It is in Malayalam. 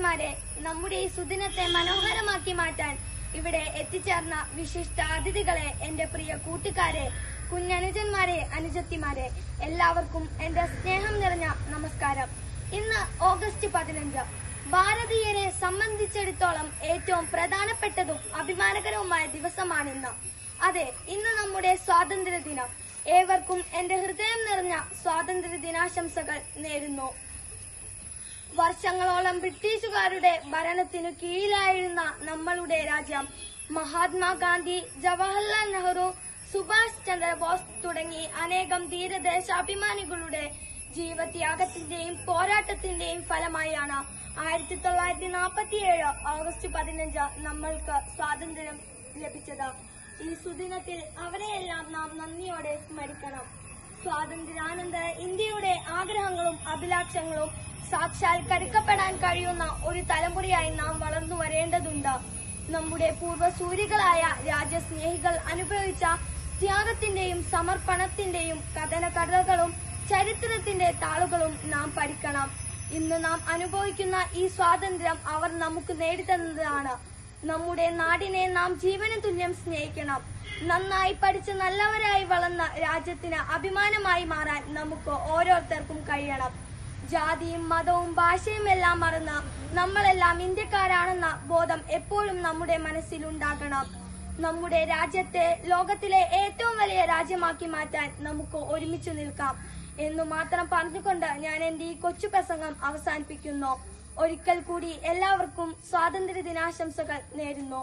സഹോദരന്മാരെ, നമ്മുടെ ഈ സുദിനത്തെ മനോഹരമാക്കി മാറ്റാൻ ഇവിടെ എത്തിച്ചേർന്ന വിശിഷ്ട അതിഥികളെ, എന്റെ പ്രിയ കൂട്ടുകാരെ, കുഞ്ഞനുജന്മാരെ, അനുജത്തിമാരെ, എല്ലാവർക്കും എന്റെ സ്നേഹം നിറഞ്ഞ നമസ്കാരം. ഇന്ന് ഓഗസ്റ്റ് 15. ഭാരതീയരെ സംബന്ധിച്ചിടത്തോളം ഏറ്റവും പ്രധാനപ്പെട്ടതും അഭിമാനകരവുമായ ദിവസമാണിന്ന്. അതെ, ഇന്ന് നമ്മുടെ സ്വാതന്ത്ര്യ ദിനം. ഏവർക്കും എന്റെ ഹൃദയം നിറഞ്ഞ സ്വാതന്ത്ര്യ ദിനാശംസകൾ നേരുന്നു. വർഷങ്ങളോളം ബ്രിട്ടീഷുകാരുടെ ഭരണത്തിനു കീഴിലായിരുന്ന നമ്മളുടെ രാജ്യം മഹാത്മാഗാന്ധി, ജവഹർലാൽ നെഹ്റു, സുഭാഷ് ചന്ദ്രബോസ് തുടങ്ങി അനേകം ധീരദേശാഭിമാനികളുടെ ജീവത്യാഗത്തിന്റെയും പോരാട്ടത്തിന്റെയും ഫലമായാണ് 1947 ഓഗസ്റ്റ് 15 നമ്മൾക്ക് സ്വാതന്ത്ര്യം ലഭിച്ചത്. ഈ സുദിനത്തിൽ അവരെയെല്ലാം നാം നന്ദിയോടെ സ്മരിക്കണം. സ്വാതന്ത്ര്യാനന്തര ഇന്ത്യയുടെ ആഗ്രഹങ്ങളും അഭിലാഷങ്ങളും സാക്ഷാത്കരിക്കപ്പെടാൻ കഴിയുന്ന ഒരു തലമുറയായി നാം വളർന്നു വരേണ്ടതുണ്ട്. നമ്മുടെ പൂർവ്വസൂരികളായ രാജ്യസ്നേഹികൾ അനുഭവിച്ച ത്യാഗത്തിന്റെയും സമർപ്പണത്തിന്റെയും കഥകളും ചരിത്രത്തിന്റെ താളുകളും നാം പഠിക്കണം. ഇന്ന് നാം അനുഭവിക്കുന്ന ഈ സ്വാതന്ത്ര്യം അവർ നമുക്ക് നേടിത്തന്നതാണ്. നമ്മുടെ നാടിനെ നാം ജീവന തുല്യം സ്നേഹിക്കണം. നന്നായി പഠിച്ച് നല്ലവരായി വളർന്ന രാജ്യത്തിന് അഭിമാനമായി മാറാൻ നമുക്ക് ഓരോരുത്തർക്കും കഴിയണം. ജാതിയും മതവും ഭാഷയും എല്ലാം മറന്ന് നമ്മളെല്ലാം ഇന്ത്യക്കാരാണെന്ന ബോധം എപ്പോഴും നമ്മുടെ മനസ്സിലുണ്ടാകണം. നമ്മുടെ രാജ്യത്തെ ലോകത്തിലെ ഏറ്റവും വലിയ രാജ്യമാക്കി മാറ്റാൻ നമുക്ക് ഒരുമിച്ച് നിൽക്കാം എന്നു മാത്രം പറഞ്ഞുകൊണ്ട് ഞാൻ എന്റെ ഈ കൊച്ചു പ്രസംഗം അവസാനിപ്പിക്കുന്നു. ഒരിക്കൽ കൂടി എല്ലാവർക്കും സ്വാതന്ത്ര്യ ദിനാശംസകൾ നേരുന്നു.